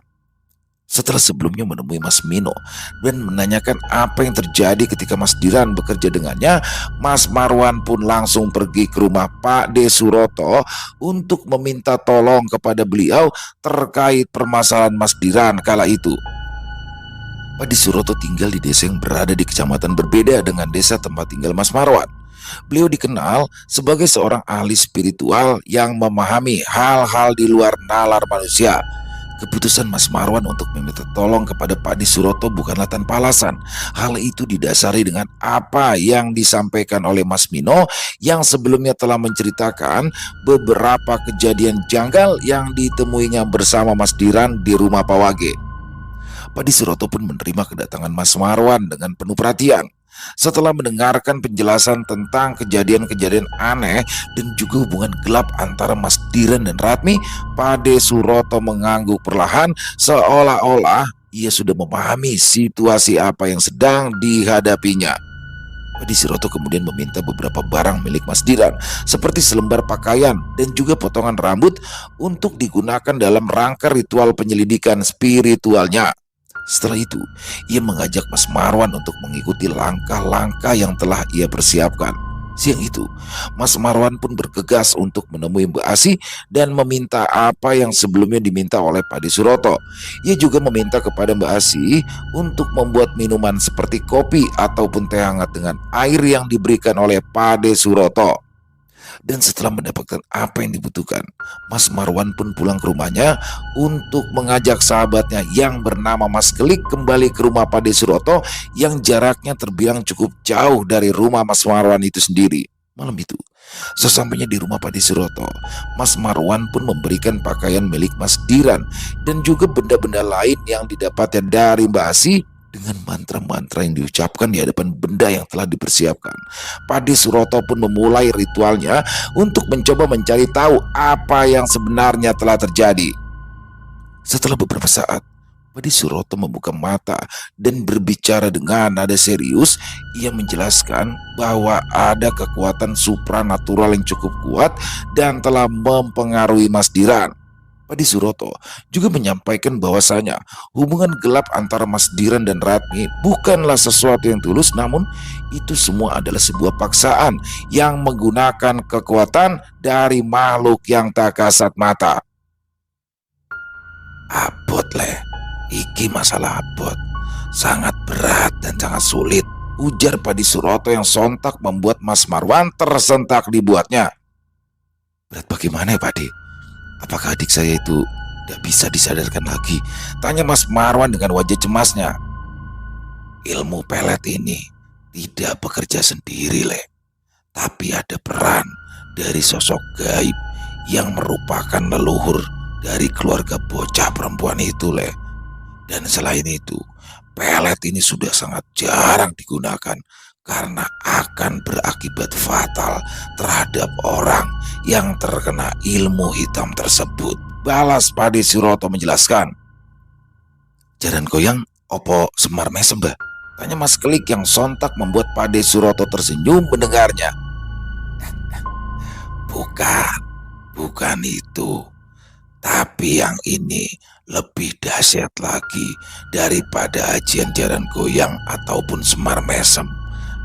Setelah sebelumnya menemui Mas Mino dan menanyakan apa yang terjadi ketika Mas Diran bekerja dengannya, Mas Marwan pun langsung pergi ke rumah Pak De Suroto untuk meminta tolong kepada beliau terkait permasalahan Mas Diran kala itu. Pak De Suroto tinggal di desa yang berada di kecamatan berbeda dengan desa tempat tinggal Mas Marwan. Beliau dikenal sebagai seorang ahli spiritual yang memahami hal-hal di luar nalar manusia. Keputusan Mas Marwan untuk meminta tolong kepada Pak De Suroto bukanlah tanpa alasan. Hal itu didasari dengan apa yang disampaikan oleh Mas Mino yang sebelumnya telah menceritakan beberapa kejadian janggal yang ditemuinya bersama Mas Diran di rumah Pak Wage. Pak De Suroto pun menerima kedatangan Mas Marwan dengan penuh perhatian. Setelah mendengarkan penjelasan tentang kejadian-kejadian aneh dan juga hubungan gelap antara Mas Diran dan Ratmi, Pak De Suroto mengangguk perlahan seolah-olah ia sudah memahami situasi apa yang sedang dihadapinya. Pak De Suroto kemudian meminta beberapa barang milik Mas Diran seperti selembar pakaian dan juga potongan rambut untuk digunakan dalam rangka ritual penyelidikan spiritualnya. Setelah itu, ia mengajak Mas Marwan untuk mengikuti langkah-langkah yang telah ia persiapkan. Siang itu, Mas Marwan pun bergegas untuk menemui Mbak Asih dan meminta apa yang sebelumnya diminta oleh Pak De Suroto. Ia juga meminta kepada Mbak Asih untuk membuat minuman seperti kopi ataupun teh hangat dengan air yang diberikan oleh Pak De Suroto. Dan setelah mendapatkan apa yang dibutuhkan, Mas Marwan pun pulang ke rumahnya untuk mengajak sahabatnya yang bernama Mas Kelik kembali ke rumah Pade Suroto yang jaraknya terbilang cukup jauh dari rumah Mas Marwan itu sendiri. Malam itu, sesampainya di rumah Pade Suroto, Mas Marwan pun memberikan pakaian milik Mas Diran dan juga benda-benda lain yang didapatnya dari Mbak Asi dengan mantra-mantra yang diucapkan di hadapan benda yang telah dipersiapkan. Pade Suroto pun memulai ritualnya untuk mencoba mencari tahu apa yang sebenarnya telah terjadi. Setelah beberapa saat, Pade Suroto membuka mata dan berbicara dengan nada serius. Ia menjelaskan bahwa ada kekuatan supranatural yang cukup kuat dan telah mempengaruhi Mas Diran. Pade Suroto juga menyampaikan bahwasanya hubungan gelap antara Mas Diran dan Ratmi bukanlah sesuatu yang tulus, namun itu semua adalah sebuah paksaan yang menggunakan kekuatan dari makhluk yang tak kasat mata. Abot leh, iki masalah abot, sangat berat dan sangat sulit, ujar Pade Suroto yang sontak membuat Mas Marwan tersentak dibuatnya. Berat bagaimana ya Pade? Apakah adik saya itu tidak bisa disadarkan lagi? Tanya Mas Marwan dengan wajah cemasnya. Ilmu pelet ini tidak bekerja sendiri, Le. Tapi ada peran dari sosok gaib yang merupakan leluhur dari keluarga bocah perempuan itu, Le. Dan selain itu, pelet ini sudah sangat jarang digunakan karena akan berakibat fatal terhadap orang yang terkena ilmu hitam tersebut. Balas Pade Suroto menjelaskan. Jaran goyang opo Semar Mesem, Mbah? Tanya Mas Kelik yang sontak membuat Pade Suroto tersenyum mendengarnya. Bukan itu. Tapi yang ini lebih dahsyat lagi daripada ajian jaran goyang ataupun Semar Mesem.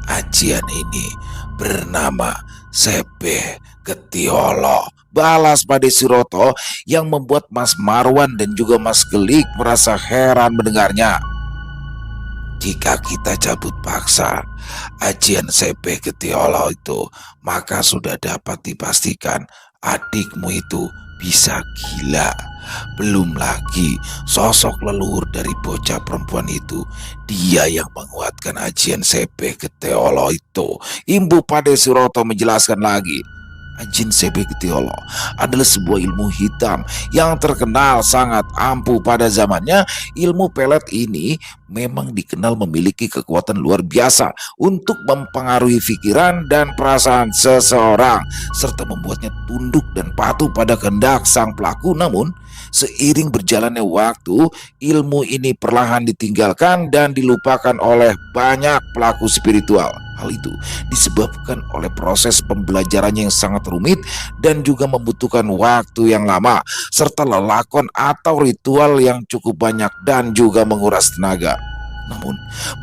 Ajian ini bernama Sebeh Getiolo. Balas Pade Suroto yang membuat Mas Marwan dan juga Mas Kelik merasa heran mendengarnya. Jika kita cabut paksa ajian Sebeh Getiolo itu, maka sudah dapat dipastikan adikmu itu bisa gila. Belum lagi sosok leluhur dari bocah perempuan itu, dia yang menguatkan ajian Sebeh Getiolo itu. Imbu Pade Suroto menjelaskan lagi. Ajian Sebeh Getiolo adalah sebuah ilmu hitam yang terkenal sangat ampuh pada zamannya. Ilmu pelet ini memang dikenal memiliki kekuatan luar biasa untuk mempengaruhi pikiran dan perasaan seseorang serta membuatnya tunduk dan patuh pada kehendak sang pelaku. Namun seiring berjalannya waktu, ilmu ini perlahan ditinggalkan dan dilupakan oleh banyak pelaku spiritual. Hal itu disebabkan oleh proses pembelajarannya yang sangat rumit dan juga membutuhkan waktu yang lama, serta lelakon atau ritual yang cukup banyak dan juga menguras tenaga. Namun,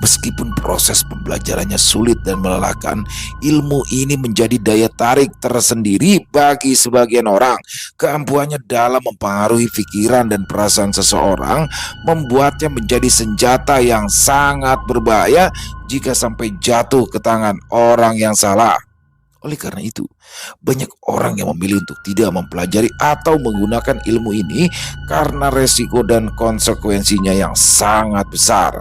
meskipun proses pembelajarannya sulit dan melelahkan, ilmu ini menjadi daya tarik tersendiri bagi sebagian orang. Keampuhannya dalam mempengaruhi pikiran dan perasaan seseorang membuatnya menjadi senjata yang sangat berbahaya jika sampai jatuh ke tangan orang yang salah. Oleh karena itu, banyak orang yang memilih untuk tidak mempelajari atau menggunakan ilmu ini karena resiko dan konsekuensinya yang sangat besar.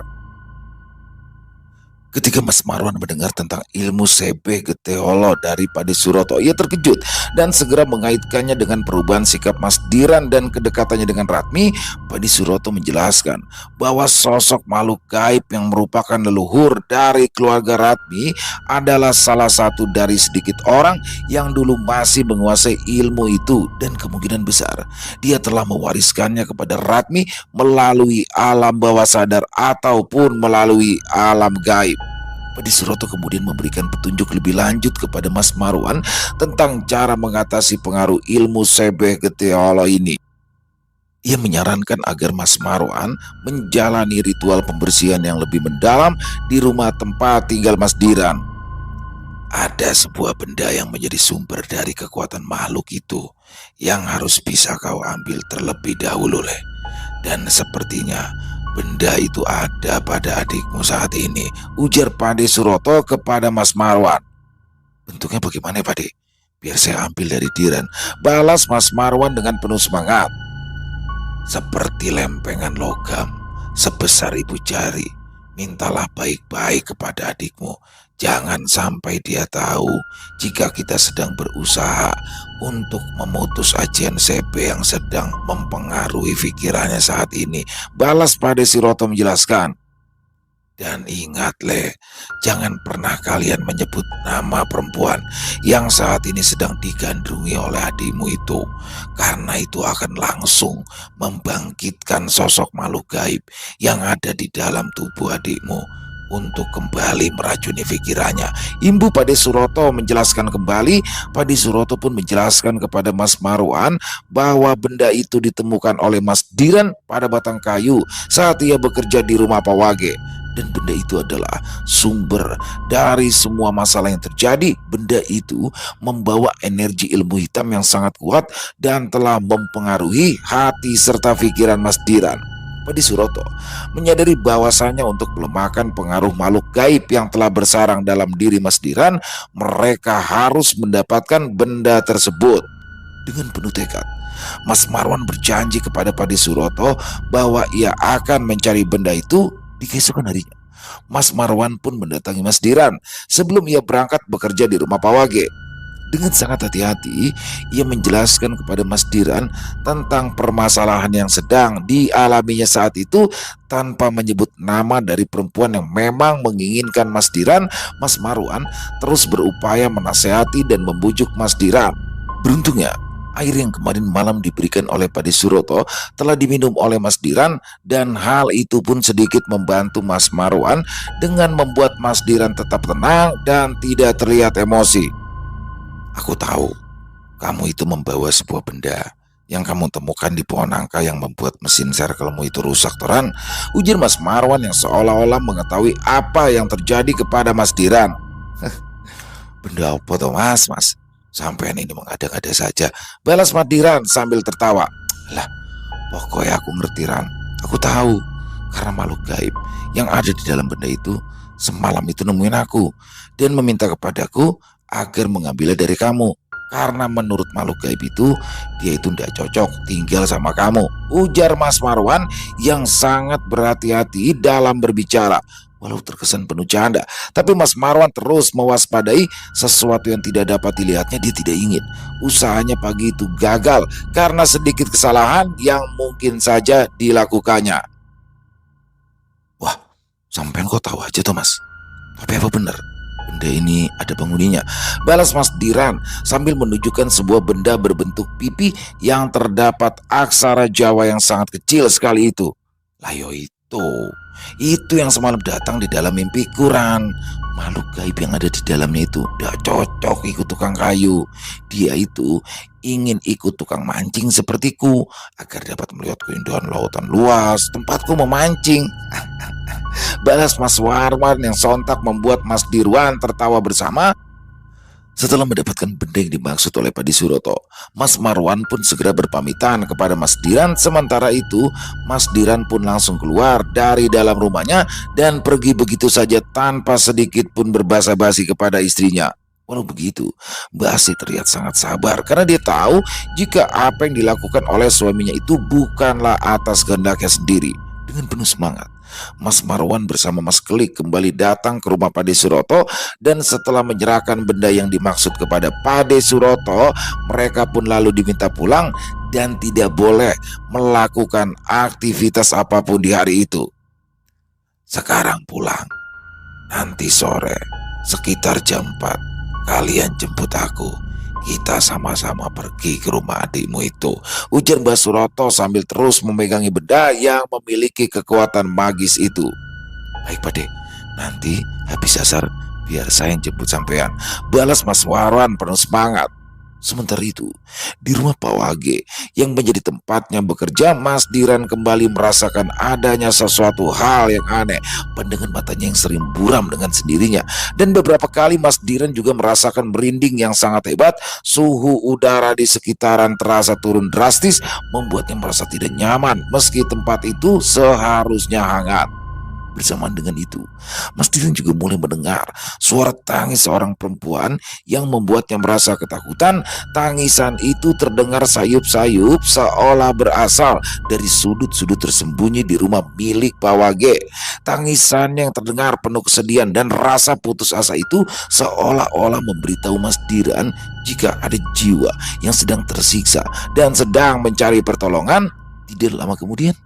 Ketika Mas Marwan mendengar tentang ilmu Sebeh Getiolo dari Pade Suroto, ia terkejut dan segera mengaitkannya dengan perubahan sikap Mas Diran dan kedekatannya dengan Ratmi. Pade Suroto menjelaskan bahwa sosok makhluk gaib yang merupakan leluhur dari keluarga Ratmi adalah salah satu dari sedikit orang yang dulu masih menguasai ilmu itu, dan kemungkinan besar dia telah mewariskannya kepada Ratmi melalui alam bawah sadar ataupun melalui alam gaib. Pade Suroto kemudian memberikan petunjuk lebih lanjut kepada Mas Marwan tentang cara mengatasi pengaruh ilmu Sebeh Getiolo ini. Ia menyarankan agar Mas Marwan menjalani ritual pembersihan yang lebih mendalam di rumah tempat tinggal Mas Diran. Ada sebuah benda yang menjadi sumber dari kekuatan makhluk itu yang harus bisa kau ambil terlebih dahulu, Le. Dan sepertinya benda itu ada pada adikmu saat ini, ujar Pade Suroto kepada Mas Marwan. Bentuknya bagaimana, Pade? Biar saya ambil dari Diran, balas Mas Marwan dengan penuh semangat. Seperti lempengan logam sebesar ibu jari, mintalah baik-baik kepada adikmu. Jangan sampai dia tahu jika kita sedang berusaha untuk memutus ajian CP yang sedang mempengaruhi pikirannya saat ini. Balas pada Siroto menjelaskan. Dan ingat Le, jangan pernah kalian menyebut nama perempuan yang saat ini sedang digandrungi oleh adikmu itu. Karena itu akan langsung membangkitkan sosok makhluk gaib yang ada di dalam tubuh adikmu untuk kembali meracuni pikirannya. Imbu Pade Suroto menjelaskan kembali. Pade Suroto pun menjelaskan kepada Mas Marwan bahwa benda itu ditemukan oleh Mas Diran pada batang kayu saat ia bekerja di rumah Pak Wage. Dan benda itu adalah sumber dari semua masalah yang terjadi. Benda itu membawa energi ilmu hitam yang sangat kuat dan telah mempengaruhi hati serta pikiran Mas Diran. Pade Suroto menyadari bahwasannya untuk melemahkan pengaruh makhluk gaib yang telah bersarang dalam diri Mas Diran, mereka harus mendapatkan benda tersebut. Dengan penuh tekad, Mas Marwan berjanji kepada Pade Suroto bahwa ia akan mencari benda itu di keesokan harinya. Mas Marwan pun mendatangi Mas Diran sebelum ia berangkat bekerja di rumah Pak Wage. Dengan sangat hati-hati, ia menjelaskan kepada Mas Diran tentang permasalahan yang sedang dialaminya saat itu tanpa menyebut nama dari perempuan yang memang menginginkan Mas Diran. Mas Marwan terus berupaya menasehati dan membujuk Mas Diran. Beruntungnya, air yang kemarin malam diberikan oleh Pade Suroto telah diminum oleh Mas Diran dan hal itu pun sedikit membantu Mas Marwan dengan membuat Mas Diran tetap tenang dan tidak terlihat emosi. Aku tahu kamu itu membawa sebuah benda yang kamu temukan di pohon nangka yang membuat mesin serkelmu itu rusak, Toran. Ujar Mas Marwan yang seolah-olah mengetahui apa yang terjadi kepada Mas Diran. Benda apa tuh mas? Sampean ini mengada-ngada saja, balas Mas Diran sambil tertawa. Lah, pokoknya aku ngerti Ran. Aku tahu karena makhluk gaib yang ada di dalam benda itu semalam itu nemuin aku dan meminta kepadaku agar mengambilnya dari kamu. Karena menurut makhluk gaib itu dia itu tidak cocok tinggal sama kamu, ujar Mas Marwan yang sangat berhati-hati dalam berbicara. Walau terkesan penuh canda, tapi Mas Marwan terus mewaspadai sesuatu yang tidak dapat dilihatnya. Dia tidak ingin usahanya pagi itu gagal karena sedikit kesalahan yang mungkin saja dilakukannya. Wah, sampean kok tahu aja tuh mas? Tapi apa benar benda ini ada penghuninya? Balas Mas Diran sambil menunjukkan sebuah benda berbentuk pipi yang terdapat aksara Jawa yang sangat kecil sekali itu. Layo itu yang semalam datang di dalam mimpi Ran. Makhluk gaib yang ada di dalamnya itu tidak cocok ikut tukang kayu. Dia itu ingin ikut tukang mancing sepertiku agar dapat melihat keindahan lautan luas tempatku memancing. Balas Mas Marwan yang sontak membuat Mas Dirwan tertawa bersama. Setelah mendapatkan benda yang dimaksud oleh Pade Suroto, Mas Marwan pun segera berpamitan kepada Mas Diran. Sementara itu, Mas Diran pun langsung keluar dari dalam rumahnya dan pergi begitu saja tanpa sedikit pun berbasa-basi kepada istrinya. Walau begitu, Mbak Asih terlihat sangat sabar karena dia tahu jika apa yang dilakukan oleh suaminya itu bukanlah atas kehendaknya sendiri. Dengan penuh semangat, Mas Marwan bersama Mas Kelik kembali datang ke rumah Pade Suroto dan setelah menyerahkan benda yang dimaksud kepada Pade Suroto, mereka pun lalu diminta pulang dan tidak boleh melakukan aktivitas apapun di hari itu. Sekarang pulang, nanti sore sekitar jam 4 kalian jemput aku. Kita sama-sama pergi ke rumah adikmu itu, ujar Mbak Suroto sambil terus memegangi benda yang memiliki kekuatan magis itu. Baik Pade, nanti habis asar biar saya yang jemput sampean, balas Mas Marwan penuh semangat. Sementara itu, di rumah Pak Wage yang menjadi tempatnya bekerja, Mas Diran kembali merasakan adanya sesuatu hal yang aneh. Pandangan matanya yang sering buram dengan sendirinya. Dan beberapa kali Mas Diran juga merasakan merinding yang sangat hebat. Suhu udara di sekitaran terasa turun drastis, membuatnya merasa tidak nyaman meski tempat itu seharusnya hangat. Bersamaan dengan itu, Mas Diran juga mulai mendengar suara tangis seorang perempuan yang membuatnya merasa ketakutan. Tangisan itu terdengar sayup-sayup seolah berasal dari sudut-sudut tersembunyi di rumah milik Pak Wage. Tangisan yang terdengar penuh kesedihan dan rasa putus asa itu seolah-olah memberitahu Mas Diran jika ada jiwa yang sedang tersiksa dan sedang mencari pertolongan. Tidak lama kemudian,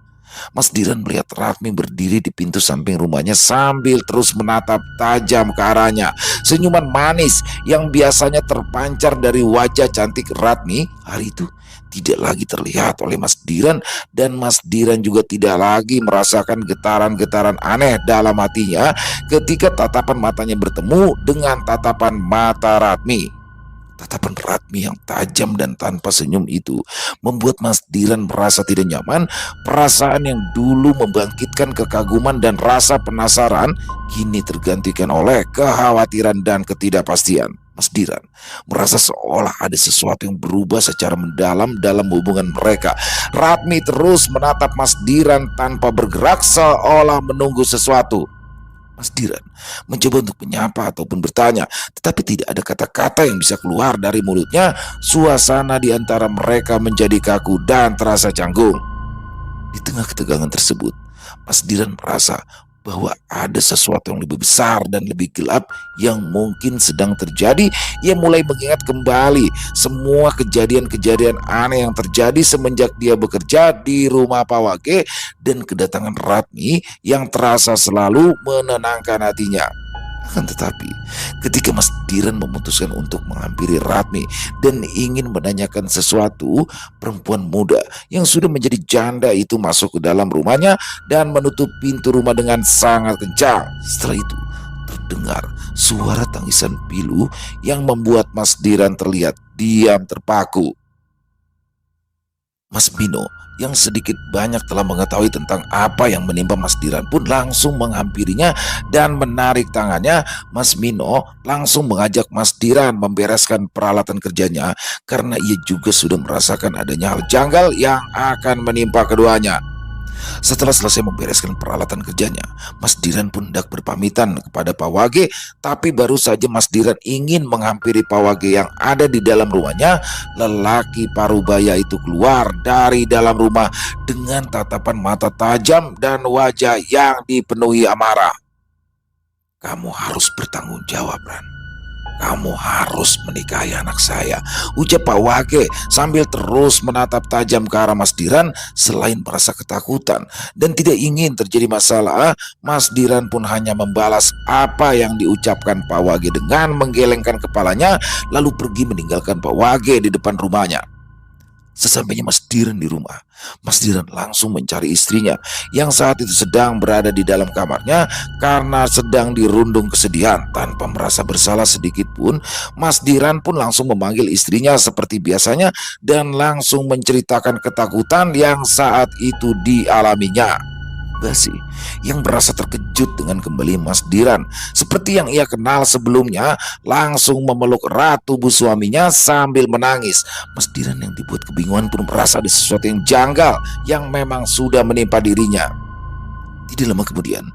Mas Diran melihat Ratmi berdiri di pintu samping rumahnya sambil terus menatap tajam ke arahnya. Senyuman manis yang biasanya terpancar dari wajah cantik Ratmi hari itu tidak lagi terlihat oleh Mas Diran, dan Mas Diran juga tidak lagi merasakan getaran-getaran aneh dalam hatinya ketika tatapan matanya bertemu dengan tatapan mata Ratmi. Tatapan Ratmi yang tajam dan tanpa senyum itu membuat Mas Diran merasa tidak nyaman. Perasaan yang dulu membangkitkan kekaguman dan rasa penasaran kini tergantikan oleh kekhawatiran dan ketidakpastian. Mas Diran merasa seolah ada sesuatu yang berubah secara mendalam dalam hubungan mereka. Ratmi terus menatap Mas Diran tanpa bergerak seolah menunggu sesuatu. Mas Diran mencoba untuk menyapa ataupun bertanya, tetapi tidak ada kata-kata yang bisa keluar dari mulutnya. Suasana di antara mereka menjadi kaku dan terasa canggung. Di tengah ketegangan tersebut, Mas Diran merasa bahwa ada sesuatu yang lebih besar dan lebih gelap yang mungkin sedang terjadi. Ia mulai mengingat kembali semua kejadian-kejadian aneh yang terjadi semenjak dia bekerja di rumah Pak Wage, dan kedatangan Ratmi yang terasa selalu menenangkan hatinya. Akan tetapi, ketika Mas Diran memutuskan untuk menghampiri Ratmi dan ingin menanyakan sesuatu, perempuan muda yang sudah menjadi janda itu masuk ke dalam rumahnya dan menutup pintu rumah dengan sangat kencang. Setelah itu, terdengar suara tangisan pilu yang membuat Mas Diran terlihat diam terpaku. Mas Mino yang sedikit banyak telah mengetahui tentang apa yang menimpa Mas Diran pun langsung menghampirinya dan menarik tangannya. Mas Mino langsung mengajak Mas Diran membereskan peralatan kerjanya karena ia juga sudah merasakan adanya hal janggal yang akan menimpa keduanya. Setelah selesai membereskan peralatan kerjanya, Mas Diran pun hendak berpamitan kepada Pak Wage. Tapi baru saja Mas Diran ingin menghampiri Pak Wage yang ada di dalam rumahnya, lelaki parubaya itu keluar dari dalam rumah dengan tatapan mata tajam dan wajah yang dipenuhi amarah. "Kamu harus bertanggung jawab, Ran. Kamu harus menikahi anak saya," ucap Pak Wage sambil terus menatap tajam ke arah Mas Diran. Selain merasa ketakutan dan tidak ingin terjadi masalah, Mas Diran pun hanya membalas apa yang diucapkan Pak Wage dengan menggelengkan kepalanya lalu pergi meninggalkan Pak Wage di depan rumahnya. Sesampainya Mas Diran di rumah, Mas Diran langsung mencari istrinya yang saat itu sedang berada di dalam kamarnya karena sedang dirundung kesedihan. Tanpa merasa bersalah sedikit pun, Mas Diran pun langsung memanggil istrinya seperti biasanya dan langsung menceritakan ketakutan yang saat itu dialaminya. Basi yang merasa terkejut dengan kembali Mas Diran seperti yang ia kenal sebelumnya langsung memeluk erat tubuh suaminya sambil menangis. Mas Diran yang dibuat kebingungan pun merasa ada sesuatu yang janggal yang memang sudah menimpa dirinya. Tidak lama kemudian,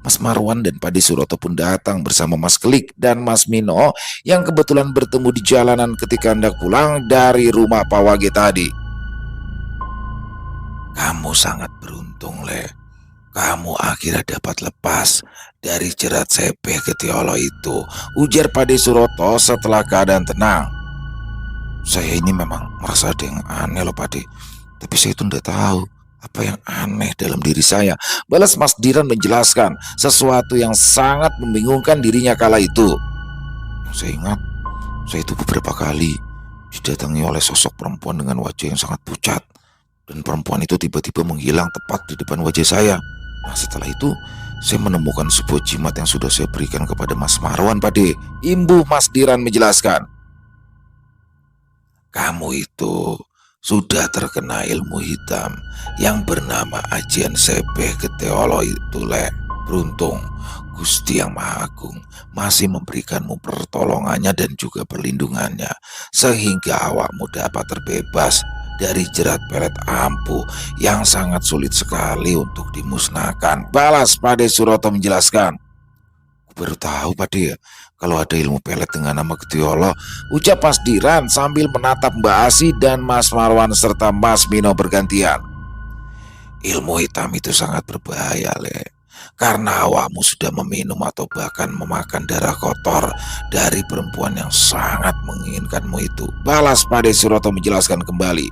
Mas Marwan dan Pade Suroto pun datang bersama Mas Kelik dan Mas Mino yang kebetulan bertemu di jalanan ketika hendak pulang dari rumah Pak Wage tadi. "Kamu sangat beruntung, Le. Kamu akhirnya dapat lepas dari jerat Sepeh Getiolo itu," ujar Pade Suroto setelah keadaan tenang. "Saya ini memang merasa ada yang aneh loh, Pade. Tapi saya itu tidak tahu apa yang aneh dalam diri saya," balas Mas Diran menjelaskan sesuatu yang sangat membingungkan dirinya kala itu. "Saya ingat, saya itu beberapa kali didatangi oleh sosok perempuan dengan wajah yang sangat pucat. Dan perempuan itu tiba-tiba menghilang tepat di depan wajah saya. Nah, setelah itu saya menemukan sebuah jimat yang sudah saya berikan kepada Mas Marwan, Pade," imbuh Mas Diran menjelaskan. "Kamu itu sudah terkena ilmu hitam yang bernama Ajian Sepeh Getiolo itu, Le. Beruntung Gusti Yang Maha Agung masih memberikanmu pertolongannya dan juga perlindungannya sehingga awakmu dapat terbebas dari jerat pelet ampuh yang sangat sulit sekali untuk dimusnahkan. Balas Pade Suroto menjelaskan. Baru tahu Pade ya, kalau ada ilmu pelet dengan nama Getiolo, ucap Mas Diran sambil menatap Mbak Asi dan Mas Marwan serta Mas Mino bergantian. Ilmu hitam itu sangat berbahaya, Le. Karena awakmu sudah meminum atau bahkan memakan darah kotor dari perempuan yang sangat menginginkanmu itu. Balas Pade Suroto menjelaskan kembali.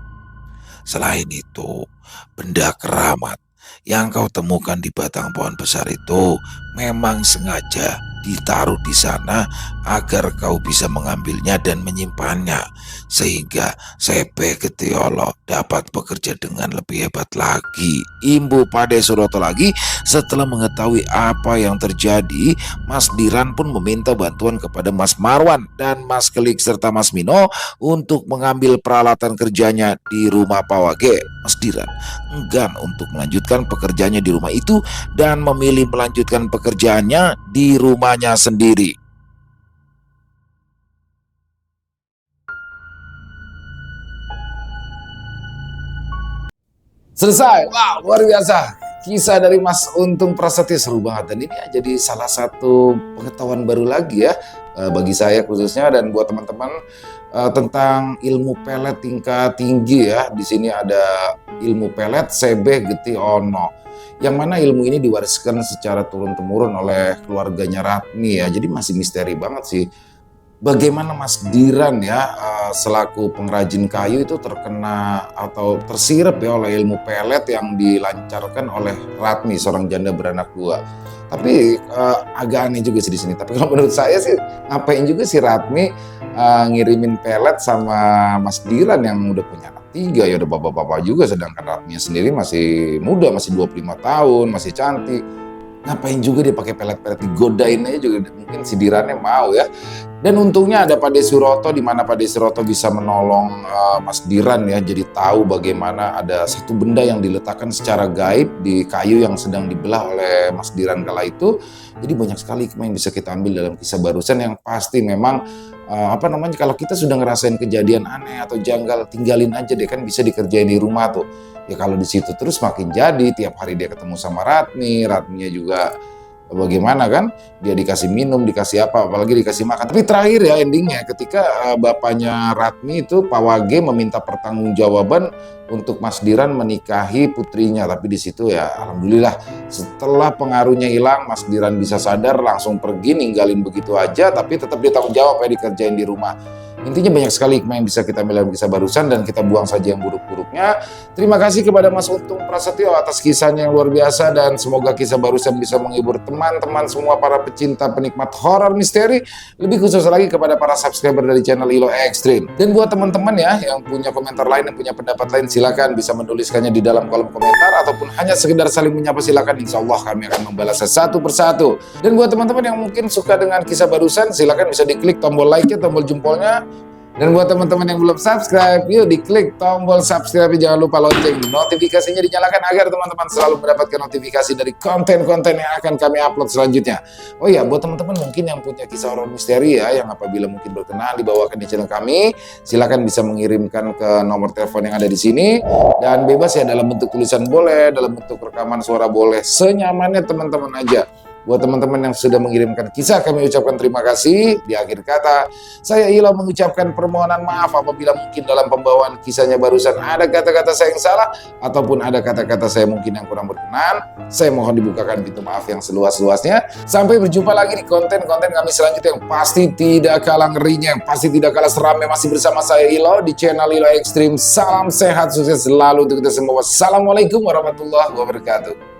Selain itu, benda keramat yang kau temukan di batang pohon besar itu memang sengaja ditaruh di sana agar kau bisa mengambilnya dan menyimpannya, sehingga Sepe Getiolo dapat bekerja dengan lebih hebat lagi. Imbu Pade Suroto lagi. Setelah mengetahui apa yang terjadi, Mas Diran pun meminta bantuan kepada Mas Marwan dan Mas Kelik serta Mas Mino untuk mengambil peralatan kerjanya di rumah Pawage. Mas Diran enggan untuk melanjutkan pekerjaannya di rumah itu dan memilih melanjutkan pekerjaannya di rumahnya sendiri. Selesai. Wow, luar biasa. Kisah dari Mas Untung Prasetyo seru banget, dan ini jadi salah satu pengetahuan baru lagi ya bagi saya khususnya dan buat teman-teman tentang ilmu pelet tingkat tinggi ya. Di sini ada ilmu pelet Sebe Getiono, yang mana ilmu ini diwariskan secara turun-temurun oleh keluarganya Ratmi ya. Jadi masih misteri banget sih. Bagaimana Mas Diran ya selaku pengrajin kayu itu terkena atau tersirap ya oleh ilmu pelet yang dilancarkan oleh Ratmi, seorang janda beranak dua. Tapi agak aneh juga sih di sini. Tapi kalau menurut saya sih ngapain juga si Ratmi ngirimin pelet sama Mas Diran yang udah punya anak 3 ya, udah bapak-bapak juga, sedangkan Ratmi sendiri masih muda, masih 25 tahun, masih cantik. Ngapain juga dia pakai pelet-pelet, digodain aja juga mungkin si Dirannya mau ya. Dan untungnya ada Pade Suroto, di mana Pade Suroto bisa menolong Mas Diran ya, jadi tahu bagaimana ada satu benda yang diletakkan secara gaib di kayu yang sedang dibelah oleh Mas Diran kala itu. Jadi banyak sekali hikmah yang bisa kita ambil dalam kisah barusan, yang pasti memang kalau kita sudah ngerasain kejadian aneh atau janggal, tinggalin aja deh, kan bisa dikerjain di rumah tuh. Ya kalau di situ terus makin jadi, tiap hari dia ketemu sama Ratminya juga bagaimana kan, dia dikasih minum, dikasih apa, apalagi dikasih makan. Tapi terakhir ya endingnya ketika bapaknya Ratmi itu Pawage meminta pertanggungjawaban untuk Mas Diran menikahi putrinya. Tapi di situ ya alhamdulillah setelah pengaruhnya hilang, Mas Diran bisa sadar, langsung pergi ninggalin begitu aja, tapi tetap dia tanggung jawab ya dikerjain di rumah. Intinya banyak sekali hikmah yang bisa kita ambil dalam kisah barusan, dan kita buang saja yang buruk-buruknya. Terima kasih kepada Mas Untung Prasetyo atas kisahnya yang luar biasa, dan semoga kisah barusan bisa menghibur teman-teman semua para pecinta penikmat horor misteri, lebih khusus lagi kepada para subscriber dari channel Ilo Extreme. Dan buat teman-teman ya yang punya komentar lain, yang punya pendapat lain, silakan bisa menuliskannya di dalam kolom komentar, ataupun hanya sekedar saling menyapa, silakan. Insya Allah kami akan membalasnya satu persatu. Dan buat teman-teman yang mungkin suka dengan kisah barusan, silakan bisa diklik tombol like-nya, tombol jempolnya. Dan buat teman-teman yang belum subscribe, yuk diklik tombol subscribe, jangan lupa lonceng notifikasinya dinyalakan agar teman-teman selalu mendapatkan notifikasi dari konten-konten yang akan kami upload selanjutnya. Oh iya, buat teman-teman mungkin yang punya kisah horor misteri ya, yang apabila mungkin berkenan dibawakan di channel kami, silakan bisa mengirimkan ke nomor telepon yang ada di sini, dan bebas ya, dalam bentuk tulisan boleh, dalam bentuk rekaman suara boleh, senyamannya teman-teman aja. Buat teman-teman yang sudah mengirimkan kisah, kami ucapkan terima kasih. Di akhir kata, saya Ilo mengucapkan permohonan maaf apabila mungkin dalam pembawaan kisahnya barusan ada kata-kata saya yang salah, ataupun ada kata-kata saya mungkin yang kurang berkenan. Saya mohon dibukakan pintu maaf yang seluas-luasnya. Sampai berjumpa lagi di konten-konten kami selanjutnya yang pasti tidak kalah ngerinya, yang pasti tidak kalah seramnya. Masih bersama saya Ilo di channel Ilo Extreme. Salam sehat, sukses selalu untuk kita semua. Wassalamualaikum warahmatullahi wabarakatuh.